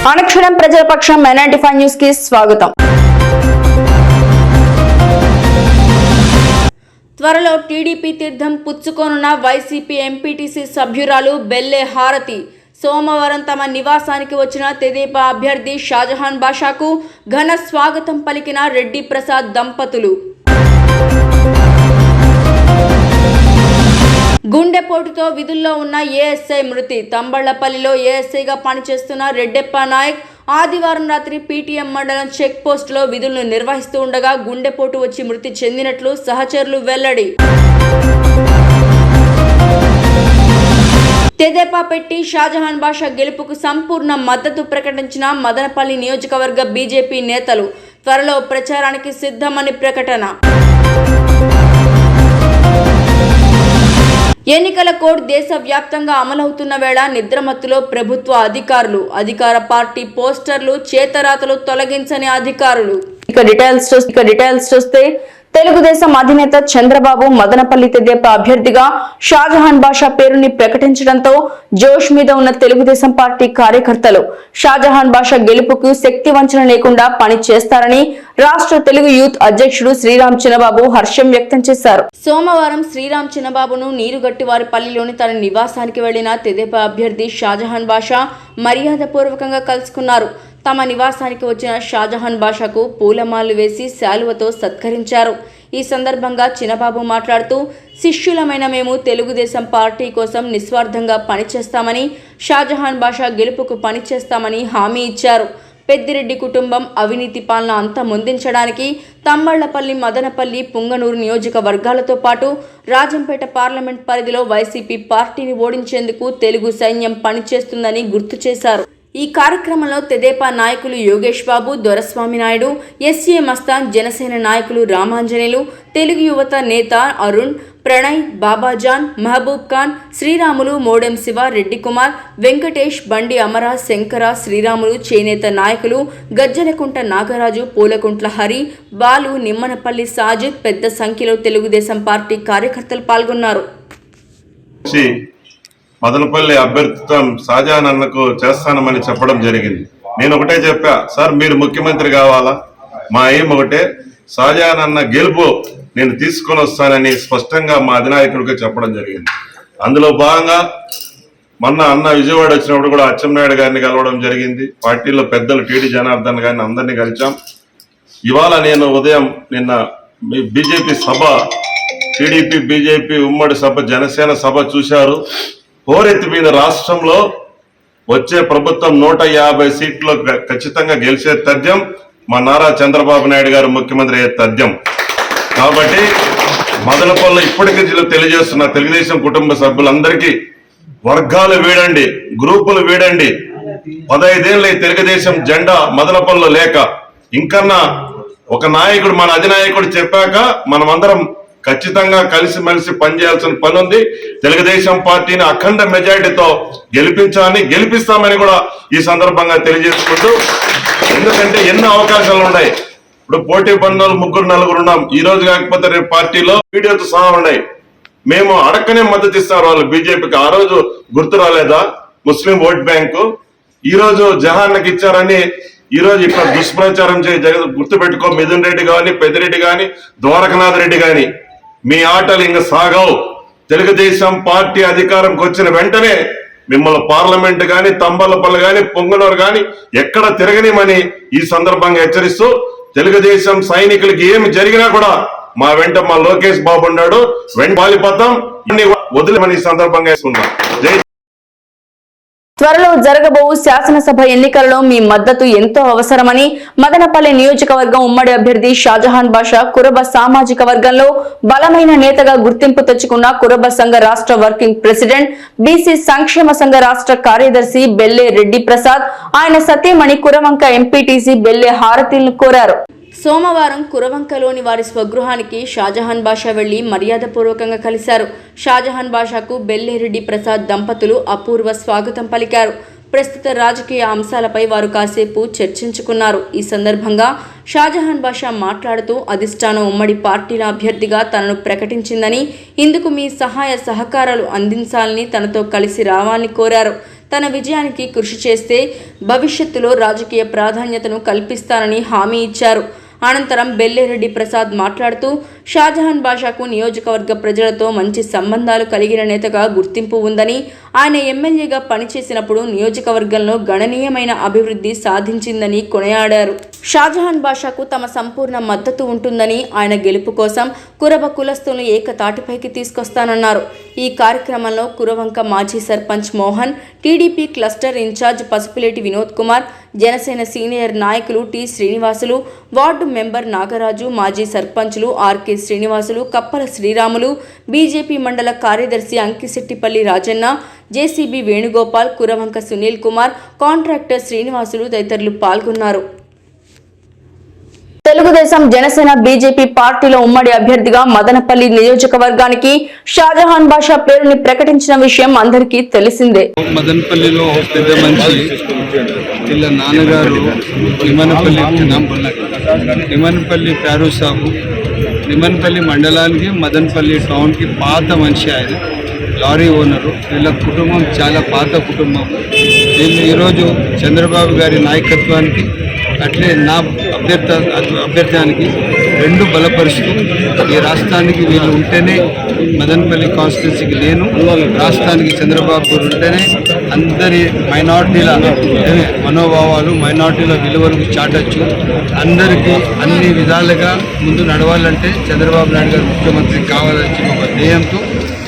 అనుక్షణం ప్రజల పక్షం M95 news కి స్వాగతం. త్వరలో టీడీపీ తీర్థం పుచ్చుకోనున్న వైసీపీ ఎంపీటీసీ సభ్యురాలు బెల్లె హారతి సోమవారం తమ నివాసానికి వచ్చిన తెదేపా అభ్యర్థి షాజహాన్ బాషాకు ఘన స్వాగతం పలికిన రెడ్డి ప్రసాద్ దంపతులు. గుండెపోటుతో విధుల్లో ఉన్న ఏఎస్ఐ మృతి. తంబళ్లపల్లిలో ఏఎస్ఐగా పనిచేస్తున్న రెడ్డెప్ప నాయక్ ఆదివారం రాత్రి పీటీఎం మండలం చెక్ పోస్టులో విధులను నిర్వహిస్తూ ఉండగా గుండెపోటు వచ్చి మృతి చెందినట్లు సహచరులు వెల్లడి. తెదేపా పెట్టి షాజహాన్ బాషా గెలుపుకు సంపూర్ణ మద్దతు ప్రకటించిన మదనపల్లి నియోజకవర్గ బీజేపీ నేతలు. త్వరలో ప్రచారానికి సిద్ధమని ప్రకటన. ఎన్నికల కోడ్ దేశవ్యాప్తంగా అమలవుతున్న వేళ నిద్రమత్తులో ప్రభుత్వ అధికారులు, అధికార పార్టీ పోస్టర్లు, చేతరాతలు తొలగించని అధికారులు. ఇక డీటెయిల్స్ చూస్తే తెలుగుదేశం అధినేత చంద్రబాబు మదనపల్లి తెదేపా అభ్యర్థిగా షాజహాన్ బాషా పేరుని ప్రకటించడంతో జోష్ మీద ఉన్న తెలుగుదేశం పార్టీ కార్యకర్తలు షాజహాన్ బాషా గెలుపుకు శక్తి వంచన లేకుండా పని చేస్తారని రాష్ట్ర తెలుగు యూత్ అధ్యక్షుడు శ్రీరామ్ చిన్నబాబు హర్షం వ్యక్తం చేశారు. సోమవారం శ్రీరామ్ చిన్నబాబును నీరుగట్టివారిపల్లిలోని తన నివాసానికి వెళ్లిన తెదేపా అభ్యర్థి షాజహాన్ బాషా మర్యాదపూర్వకంగా కలుసుకున్నారు. తమ నివాసానికి వచ్చిన షాజహాన్ బాషాకు పూలమాలలు వేసి శాలువతో సత్కరించారు. ఈ సందర్భంగా చిన్నబాబు మాట్లాడుతూ, శిష్యులమైన మేము తెలుగుదేశం పార్టీ కోసం నిస్వార్థంగా పనిచేస్తామని, షాజహాన్ బాషా గెలుపుకు పనిచేస్తామని హామీ ఇచ్చారు. పెద్దిరెడ్డి కుటుంబం అవినీతి పాలన అంతమొందించడానికి తమ్మళ్లపల్లి, మదనపల్లి, పుంగనూరు నియోజకవర్గాలతో పాటు రాజంపేట పార్లమెంట్ పరిధిలో వైసీపీ పార్టీని ఓడించేందుకు తెలుగు సైన్యం పనిచేస్తుందని గుర్తు చేశారు. ఈ కార్యక్రమంలో తెదేపా నాయకులు యోగేష్ బాబు, దొరస్వామి నాయుడు, ఎస్ఏ మస్తాన్, జనసేన నాయకులు రామాంజనేయులు, తెలుగు యువత నేత అరుణ్, ప్రణయ్, బాబాజాన్, మహబూబ్ ఖాన్, శ్రీరాములు, మోడెం శివ, రెడ్డి కుమార్, వెంకటేష్, బండి అమర, శంకర, శ్రీరాములు, చేనేత నాయకులు గజ్జలకుంట నాగరాజు, పూలకుంట్ల హరి, బాలు, నిమ్మనపల్లి సాజిద్ పెద్ద సంఖ్యలో తెలుగుదేశం పార్టీ కార్యకర్తలు పాల్గొన్నారు. మదనపల్లి అభ్యర్థిత్వం షాజహాన్ అన్నకు చేస్తానమని చెప్పడం జరిగింది. నేను ఒకటే చెప్పా, సార్ మీరు ముఖ్యమంత్రి కావాలా, మా ఏం ఒకటే, షాజహాన్ అన్న గెలుపు నేను తీసుకొని వస్తానని స్పష్టంగా మా అధినాయకుడికి చెప్పడం జరిగింది. అందులో భాగంగా మొన్న అన్న విజయవాడ వచ్చినప్పుడు కూడా అచ్చెన్నాయుడు గారిని కలవడం జరిగింది. పార్టీలో పెద్దలు టీడీ జనార్దన్ గారిని అందరినీ కలిసాం. ఇవాళ నేను ఉదయం నిన్న బీజేపీ సభ, టీడీపీ బీజేపీ ఉమ్మడి సభ, జనసేన సభ చూశారు. హోరెత్తి మీద రాష్ట్రంలో వచ్చే ప్రభుత్వం 150 సీట్లు ఖచ్చితంగా గెలిచే తథ్యం మా నారా చంద్రబాబు నాయుడు గారు ముఖ్యమంత్రి అయ్యే తథ్యం. కాబట్టి మదనపల్లి ఇప్పటికీ తెలియజేస్తున్న తెలుగుదేశం కుటుంబ సభ్యులందరికీ వర్గాలు వీడండి, గ్రూపులు వీడండి. 15 ఏళ్ళ తెలుగుదేశం జెండా మదనపల్లిలో లేక ఇంకన్నా ఒక నాయకుడు, మన అధినాయకుడు చెప్పాక మనమందరం ఖచ్చితంగా కలిసిమెలిసి పనిచేయాల్సిన పని ఉంది. తెలుగుదేశం పార్టీని అఖండ మెజారిటీతో గెలిపిస్తామని కూడా ఈ సందర్భంగా తెలియజేసుకుంటూ, ఎందుకంటే ఎన్నో అవకాశాలు ఉన్నాయి. ఇప్పుడు పోటీ పన్నులు 3-4 ఉన్నాం. ఈ రోజు కాకపోతే రేపు పార్టీలో వీడియోతో సహా ఉన్నాయి. మేము అడక్కనే మద్దతు ఇస్తారు వాళ్ళు బీజేపీకి. ఆ రోజు గుర్తు రాలేదా ముస్లిం ఓట్ బ్యాంకు? ఈ రోజు జహాన్కి ఇచ్చారని ఈ రోజు ఇక్కడ దుష్ప్రచారం గుర్తు పెట్టుకో. మిథున్ రెడ్డి గాని, పెద్దిరెడ్డి గాని, ద్వారకనాథ్ రెడ్డి గాని, మీ ఆటలు ఇంకా సాగవు. తెలుగుదేశం పార్టీ అధికారంకి వచ్చిన వెంటనే మిమ్మల్ని పార్లమెంట్ గాని, తంబలపల్లి గాని, పొంగనూరు గాని ఎక్కడ తిరగనిమని ఈ సందర్భంగా హెచ్చరిస్తూ, తెలుగుదేశం సైనికులకి ఏమి జరిగినా కూడా మా వెంట మా లోకేష్ బాబు ఉన్నాడు, వెంట పాలిపోతాం, వదిలేమని ఈ సందర్భంగా వేసుకుంటాం. జై. త్వరలో జరగబోవు శాసనసభ ఎన్నికలలో మీ మద్దతు ఎంతో అవసరమని మదనపల్లి నియోజకవర్గం ఉమ్మడి అభ్యర్థి షాజహాన్ బాషా కురబ సామాజిక వర్గంలో బలమైన నేతగా గుర్తింపు తెచ్చుకున్న కురబ సంఘ రాష్ట్ర వర్కింగ్ ప్రెసిడెంట్, బీసీ సంక్షేమ సంఘ రాష్ట్ర కార్యదర్శి బెల్లె రెడ్డి ప్రసాద్, ఆయన సతీమణి కురవంక ఎంపీటీసీ బెల్లె హారతిలను కోరారు. సోమవారం కురవంకలోని వారి స్వగృహానికి షాజహాన్ బాషా వెళ్లి మర్యాదపూర్వకంగా కలిశారు. షాజహాన్ బాషాకు బెల్లెరెడ్డి ప్రసాద్ దంపతులు అపూర్వ స్వాగతం పలికారు. ప్రస్తుత రాజకీయ అంశాలపై వారు కాసేపు చర్చించుకున్నారు. ఈ సందర్భంగా షాజహాన్ బాషా మాట్లాడుతూ అధిష్టానం ఉమ్మడి పార్టీల అభ్యర్థిగా తనను ప్రకటించిందని, ఇందుకు మీ సహాయ సహకారాలు అందించాలని, తనతో కలిసి రావాలని కోరారు. తన విజయానికి కృషి చేస్తే భవిష్యత్తులో రాజకీయ ప్రాధాన్యతను కల్పిస్తానని హామీ ఇచ్చారు. అనంతరం బెల్లేరెడ్డి ప్రసాద్ మాట్లాడుతూ షాజహాన్ బాషాకు నియోజకవర్గ ప్రజలతో మంచి సంబంధాలు కలిగిన నేతగా గుర్తింపు ఉందని, ఆయన ఎమ్మెల్యేగా పనిచేసినప్పుడు నియోజకవర్గంలో గణనీయమైన అభివృద్ధి సాధించిందని కొనియాడారు. షాజహాన్ బాషాకు తమ సంపూర్ణ మద్దతు ఉంటుందని, ఆయన గెలుపు కోసం కురబ కులస్తులను ఏకతాటిపైకి తీసుకొస్తానన్నారు. ఈ కార్యక్రమంలో కురవంక మాజీ sarpanch Mohan, TDP cluster incharge Pasupuleti Vinod Kumar, Janasena senior నాయకులు T Srinivasulu, ward member Nagaraju, మాజీ సర్పంచులు ఆర్కే శ్రీనివాసులు, కప్పల శ్రీరాములు, బీజేపీ మండల కార్యదర్శి అంకిశెట్టిపల్లి రాజన్న, జేసీబీ వేణుగోపాల్, కురవంక సునీల్ కుమార్, కాంట్రాక్టర్ శ్రీనివాసులు తదితరులు పాల్గొన్నారు. తెలుగుదేశం జనసేన బీజేపీ పార్టీలో ఉమ్మడి అభ్యర్థిగా మదనపల్లి నియోజకవర్గానికి షాజహాన్ బాషా పేరుని ప్రకటించిన విషయం అందరికీ తెలిసిందే. మదనపల్లిలో పెద్ద మనిషి వీళ్ళ నాన్నగారు నిమన్పల్లి ప్యారూ సాబు, నిమన్పల్లి మండలానికి మదనపల్లి టౌన్కి పాత మనిషి. ఆయన లారీ ఓనరు. వీళ్ళ కుటుంబం చాలా పాత కుటుంబం. వీళ్ళు ఈరోజు చంద్రబాబు గారి నాయకత్వానికి అట్లే నా అభ్యర్థానికి రెండు బలపరుస్తూ ఈ రాష్ట్రానికి వీళ్ళు ఉంటేనే, మదనపల్లి కాన్స్టిట్యున్సీకి నేను, రాష్ట్రానికి చంద్రబాబు గారు ఉంటేనే అందరి మైనార్టీల మనోభావాలు, మైనార్టీల విలువలకు చాటచ్చు. అందరికీ అన్ని విధాలుగా ముందు నడవాలంటే చంద్రబాబు నాయుడు గారు ముఖ్యమంత్రి కావాలని ఒక ధ్యేయంతో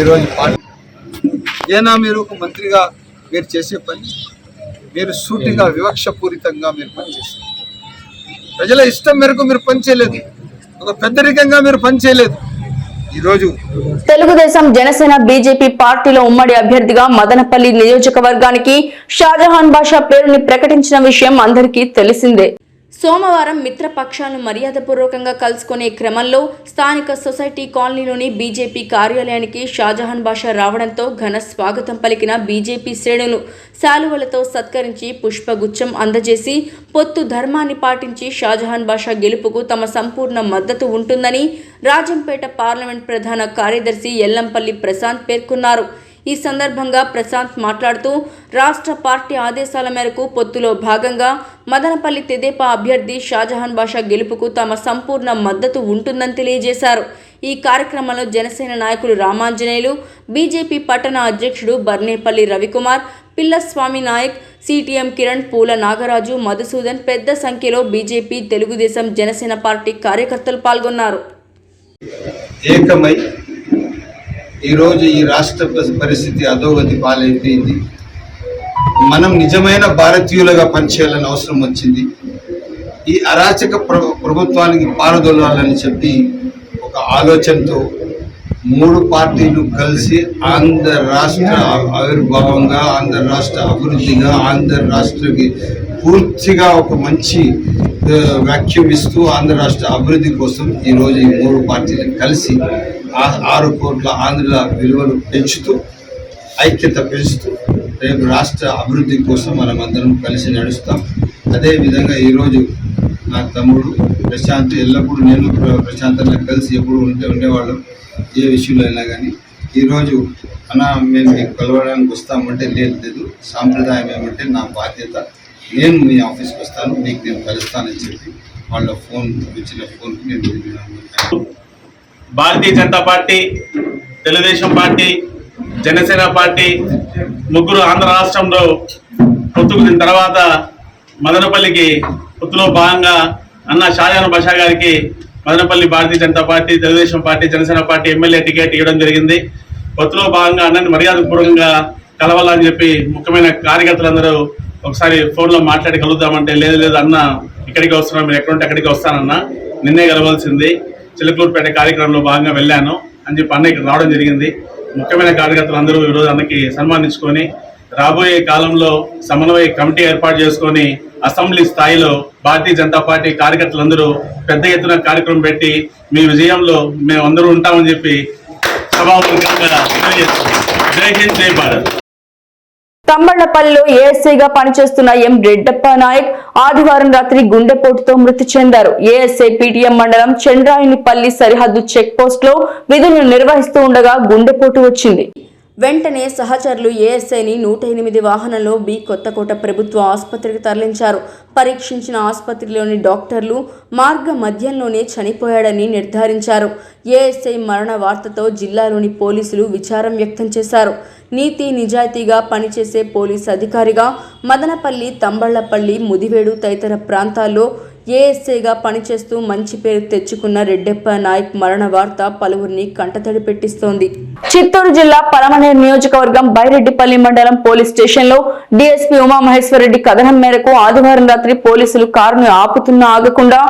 ఈరోజు పార్టీ. ఏనా మీరు ఒక మంత్రిగా మీరు చేసే పని, మీరు సూటిగా వివక్షపూరితంగా మీరు పనిచేస్తారు. ప్రజల ఇష్టం మేరకు మీరు పనిచేయలేదు, ఒక పెద్దరికంగా మీరు పనిచేయలేదు. ఈరోజు తెలుగుదేశం జనసేన బీజేపీ పార్టీలో ఉమ్మడి అభ్యర్థిగా మదనపల్లి నియోజకవర్గానికి షాజహాన్ బాషా పేరుని ప్రకటించిన విషయం అందరికీ తెలిసిందే. సోమవారం మిత్రపక్షాలను మర్యాదపూర్వకంగా కలుసుకునే క్రమంలో స్థానిక సొసైటీ కాలనీలోని బీజేపీ కార్యాలయానికి షాజహాన్ బాషా రావడంతో ఘన స్వాగతం పలికిన బీజేపీ శ్రేణులు శాలువలతో సత్కరించి పుష్పగుచ్చం అందజేసి పొత్తు ధర్మాన్ని పాటించి షాజహాన్ బాషా గెలుపుకు తమ సంపూర్ణ మద్దతు ఉంటుందని రాజంపేట పార్లమెంట్ ప్రధాన కార్యదర్శి ఎల్లంపల్లి ప్రశాంత్ పేర్కొన్నారు. ఈ సందర్భంగా ప్రశాంత్ మాట్లాడుతూ రాష్ట్ర పార్టీ ఆదేశాల మేరకు పొత్తులో భాగంగా మదనపల్లి తెదేపా అభ్యర్థి షాజహాన్ బాషా గెలుపుకు తమ సంపూర్ణ మద్దతు ఉంటుందని తెలియజేశారు. ఈ కార్యక్రమంలో జనసేన నాయకులు రామాంజనేయులు, బీజేపీ పట్టణ అధ్యక్షుడు బర్నేపల్లి రవికుమార్, పిల్లస్వామి నాయక్, సిటిఎం కిరణ్, పూల నాగరాజు, మధుసూదన్ పెద్ద సంఖ్యలో బీజేపీ, తెలుగుదేశం, జనసేన పార్టీ కార్యకర్తలు పాల్గొన్నారు. ఈరోజు ఈ రాష్ట్ర పరిస్థితి అధోగతి పాలైపోయింది. మనం నిజమైన భారతీయులుగా పనిచేయాలని అవసరం వచ్చింది. ఈ అరాచక ప్రభుత్వానికి పారదోలాలని చెప్పి ఒక ఆలోచనతో మూడు పార్టీలు కలిసి ఆంధ్ర రాష్ట్ర ఆవిర్భావంగా, ఆంధ్ర రాష్ట్ర అభివృద్ధిగా, ఆంధ్ర రాష్ట్రకి పూర్తిగా ఒక మంచి వ్యాఖ్యం ఇస్తూ ఆంధ్ర రాష్ట్ర అభివృద్ధి కోసం ఈరోజు ఈ మూడు పార్టీలు కలిసి 6 కోట్ల ఆంధ్రుల విలువలు పెంచుతూ, ఐక్యత పెంచుతూ రేపు రాష్ట్ర అభివృద్ధి కోసం మనం అందరం కలిసి నడుస్తాం. అదేవిధంగా ఈరోజు నా తమ్ముడు ప్రశాంత్, ఎల్లప్పుడూ నేను ప్రశాంతంగా కలిసి ఎప్పుడు ఉండేవాళ్ళం ఏ విషయంలో అయినా కానీ. ఈరోజు మేము మీకు కలవడానికి వస్తామంటే లేదు, సాంప్రదాయం ఏమంటే నా బాధ్యత, నేను మీ ఆఫీస్కి వస్తాను, మీకు నేను కలుస్తానని చెప్పి వాళ్ళ ఫోన్ ఇచ్చిన ఫోన్కి నేను Bharatiya Janata party, Telugu Desam party, Janasena party ముగ్గురు ఆంధ్ర రాష్ట్రంలో పొత్తుకు దిన తర్వాత మదనపల్లికి పొత్తులో భాగంగా అన్న షాజహాన్ బాషా గారికి Madanapalle Bharatiya Janata party, Telugu Desam party, Janasena party MLA ticket ఇవ్వడం జరిగింది. పొత్తులో భాగంగా అన్నని మర్యాదపూర్వకంగా కలవాలని చెప్పి ముఖ్యమైన కార్యకర్తలందరూ ఒకసారి ఫోన్లో మాట్లాడి కలుద్దామంటే లేదు అన్న ఇక్కడికి వస్తున్నాను, మీరు ఎక్కడుంటే అక్కడికి వస్తానన్నా, నిన్నే కలవాల్సింది, చిలకలూరుపేట కార్యక్రమంలో భాగంగా వెళ్ళాను అని చెప్పి అన్న ఇక్కడ రావడం జరిగింది. ముఖ్యమైన కార్యకర్తలు అందరూ ఈరోజు అన్నకి సన్మానించుకొని రాబోయే కాలంలో సమన్వయ కమిటీ ఏర్పాటు చేసుకొని అసెంబ్లీ స్థాయిలో భారతీయ జనతా పార్టీ కార్యకర్తలందరూ పెద్ద ఎత్తున కార్యక్రమం పెట్టి మీ విజయంలో మేము అందరూ ఉంటామని చెప్పి సభాముఖంగా జై హింద్, జై భారత్. తంబళ్లపల్లిలో ఏఎస్ఐగా పనిచేస్తున్న ఎం రెడ్డప్ప నాయక్ ఆదివారం రాత్రి గుండెపోటుతో మృతి చెందారు. ఏఎస్ఐ పీటీఎం మండలం చంద్రాయనిపల్లి సరిహద్దు చెక్ పోస్ట్ లో విధులు నిర్వహిస్తూ ఉండగా గుండెపోటు వచ్చింది. వెంటనే సహచరులు ఏఎస్ఐని 108 వాహనంలో బి కొత్తకోట ప్రభుత్వ ఆసుపత్రికి తరలించారు. పరీక్షించిన ఆసుపత్రిలోని డాక్టర్లు మార్గ మధ్యంలోనే చనిపోయాడని నిర్ధారించారు. ఏఎస్ఐ మరణ వార్తతో జిల్లాలోని పోలీసులు విచారం వ్యక్తం చేశారు. నీతి నిజాయితీగా పనిచేసే పోలీస్ అధికారిగా మదనపల్లి, తంబళ్లపల్లి, ముదివేడు తదితర ప్రాంతాల్లో ఏఎస్ఐగా పనిచేస్తూ మంచి పేరు తెచ్చుకున్న రెడ్డెప్ప నాయక్ మరణ వార్త పలువురిని కంటతడి పెట్టిస్తోంది. చిత్తూరు జిల్లా పలమనేరు నియోజకవర్గం బైరెడ్డిపల్లి మండలం పోలీస్ స్టేషన్లో డీఎస్పీ ఉమామహేశ్వరరెడ్డి కథనం మేరకు ఆదివారం రాత్రి పోలీసులు కారును ఆపుతున్నా ఆగకుండా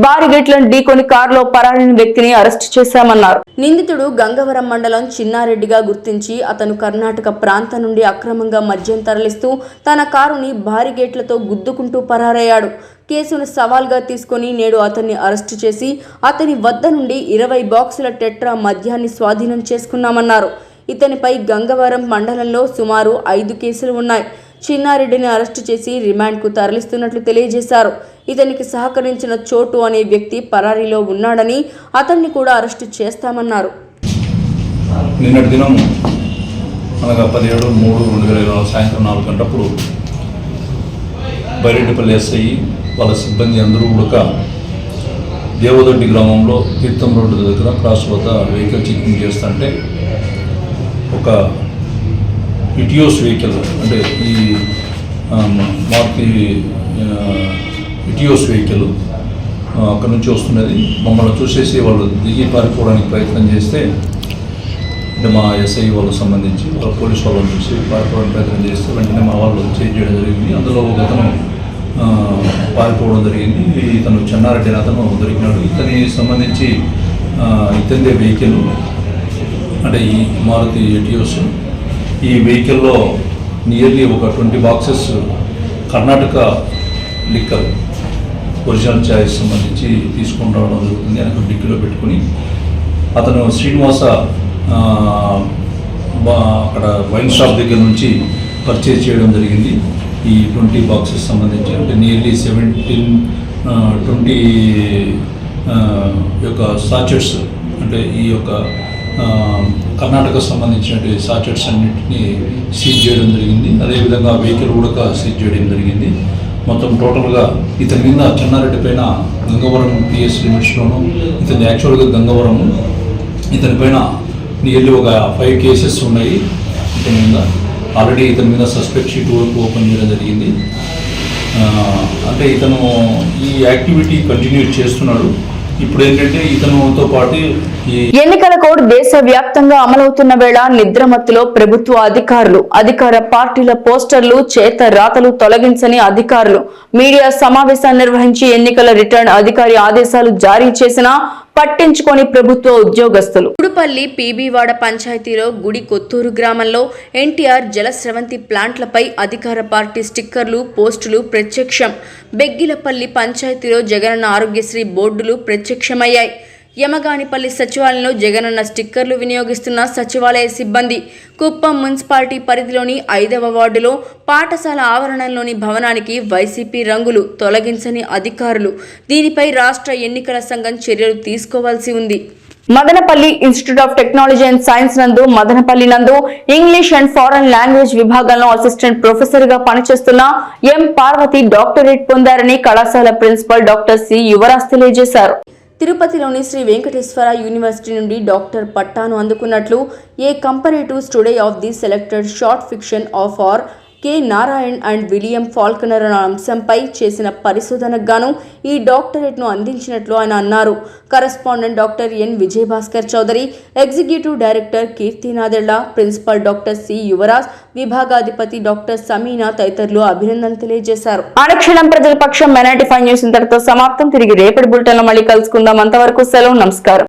బారిగేట్లను ఢీకొని కారులో పరారైన వ్యక్తిని అరెస్టు చేశామన్నారు. నిందితుడు గంగవరం మండలం చిన్నారెడ్డిగా గుర్తించి అతను కర్ణాటక ప్రాంతం నుండి అక్రమంగా మద్యం తరలిస్తూ తన కారుని బారిగేట్లతో గుద్దుకుంటూ పరారయ్యాడు. కేసును సవాల్గా తీసుకుని నేడు అతన్ని అరెస్టు చేసి అతని వద్ద నుండి 20 బాక్సుల టెట్రా మద్యాన్ని స్వాధీనం చేసుకున్నామన్నారు. ఇతనిపై గంగవరం మండలంలో సుమారు 5 కేసులు ఉన్నాయి. చిన్నారెడ్డిని అరెస్టు చేసి రిమాండ్కు తరలిస్తున్నట్లు తెలియజేశారు. ఇతనికి సహకరించిన చోటు అనే వ్యక్తి పరారీలో ఉన్నాడని అతన్ని కూడా అరెస్టు చేస్తామన్నారు. నిన్నటి దినం అనగా 17/3/2020 సాయంత్రం 4 గంటలప్పుడు బైరెడ్డిపల్లి ఎస్ఐ వాళ్ళ సిబ్బంది అందరూ కూడా దేవదొడ్డి గ్రామంలో తీర్థం రోడ్డు దగ్గర క్రాస్ వద్ద వెహికల్ చెకింగ్ చేస్తుంటే ఒక ఇటియోస్ వెహికల్ అంటే ఈ మారుతి ఇటియోస్ వెహికల్ అక్కడ నుంచి వస్తున్నది. మమ్మల్ని చూసేసి వాళ్ళు దిగి పారిపోవడానికి ప్రయత్నం చేస్తే అంటే మా ఎస్ఐ వాళ్ళకు సంబంధించి వాళ్ళ పోలీసు వాళ్ళని చూసి పారిపోవడానికి ప్రయత్నం చేస్తే వెంటనే మా వాళ్ళు చేంజ్ చేయడం జరిగింది. అందులో ఒక అతను పారిపోవడం జరిగింది. ఇతను చెన్నారెడ్డి అతను దొరికినాడు. ఇతనికి సంబంధించి ఇతనిదే వెహికల్ అంటే ఈ మారుతి ఎటియోస్. ఈ వెహికల్లో నియర్లీ ఒక 20 boxes Karnataka liquor original choice సంబంధించి తీసుకొని రావడం జరుగుతుంది. వెనక డిక్కీలో పెట్టుకుని అతను శ్రీనివాస అక్కడ వైన్ షాప్ దగ్గర నుంచి పర్చేజ్ చేయడం జరిగింది. ఈ 20 బాక్సెస్ సంబంధించి అంటే నియర్లీ 20 యొక్క సాచెట్స్ అంటే ఈ యొక్క కర్ణాటక సంబంధించినటువంటి సాచెట్స్ అన్నింటినీ సీజ్ చేయడం జరిగింది. అదేవిధంగా వెహికల్ కూడా సీజ్ చేయడం జరిగింది. మొత్తం టోటల్గా ఇతని మీద చెన్నారెడ్డి పైన గంగవరం పిఎస్ లిమిట్స్లోను ఇతని యాక్చువల్గా గంగవరము ఇతని పైన నియర్లీ ఒక 5 కేసెస్ ఉన్నాయి. ఇతని మీద ఆల్రెడీ ఇతని మీద సస్పెక్ట్ షీట్ వరకు ఓపెన్ చేయడం జరిగింది. అంటే ఇతను ఈ యాక్టివిటీ కంటిన్యూ చేస్తున్నాడు. ఇప్పుడు ఏంటంటే ఇతనుతో పాటు ఎన్నికల కోడ్ దేశవ్యాప్తంగా అమలవుతున్న వేళ నిద్రమత్తులో ప్రభుత్వ అధికారులు, అధికార పార్టీల పోస్టర్లు, చేత రాతలు తొలగించని అధికారులు మీడియా సమావేశాన్ని నిర్వహించి ఎన్నికల రిటర్న్ అధికారి ఆదేశాలు జారీ చేసినా పట్టించుకొని ప్రభుత్వ ఉద్యోగస్తులు. గుడిపల్లి పీబీవాడ పంచాయతీలో గుడి కొత్తూరు గ్రామంలో ఎన్టీఆర్ జలస్రవంతి ప్లాంట్లపై అధికార పార్టీ స్టిక్కర్లు, పోస్టులు ప్రత్యక్షం. బెగ్గిలపల్లి పంచాయతీలో జగనన్న ఆరోగ్యశ్రీ బోర్డులు ప్రత్యక్షమయ్యాయి. యమగానిపల్లి సచివాలయంలో జగనన్న స్టిక్కర్లు వినియోగిస్తున్న సచివాలయ సిబ్బంది. కుప్పం మున్సిపాలిటీ పరిధిలోని 5వ వార్డులో పాఠశాల ఆవరణలోని భవనానికి వైసీపీ రంగులు తొలగించని అధికారులు. దీనిపై రాష్ట్ర ఎన్నికల సంఘం చర్యలు తీసుకోవాల్సి ఉంది. Madanapalle institute of technology and science నందు మదనపల్లి నందు ఇంగ్లీష్ అండ్ ఫారెన్ లాంగ్వేజ్ విభాగంలో అసిస్టెంట్ ప్రొఫెసర్ గా పనిచేస్తున్న ఎం పార్వతి డాక్టరేట్ పొందారని కళాశాల ప్రిన్సిపల్ డాక్టర్ సి యువరాజ్ తెలియజేశారు. తిరుపతిలోని శ్రీ వెంకటేశ్వర యూనివర్సిటీ నుండి డాక్టర్ పట్టాను అందుకున్నట్లు a comparative study of the selected short fiction of R K Narayan and William Faulkner అనే అంశంపై చేసిన పరిశోధనకు గాను ఈ డాక్టరేట్ను అందించినట్లు ఆయన అన్నారు. Correspondent doctor N Vijayabhaskar Chowdary, executive director Keerthi Nadella, principal doctor C Yuvaraj, విభాగాధిపతి డాక్టర్ సమీనా తదితరులు అభినందన తెలియజేశారు. అనుక్షణం ప్రజల పక్షం మైనారిటీ 5 న్యూస్ ఇంతటితో సమాప్తం. తిరిగి రేపటి బులెటిన్లో మళ్ళీ కలుసుకుందాం. అంతవరకు సెలవు, నమస్కారం.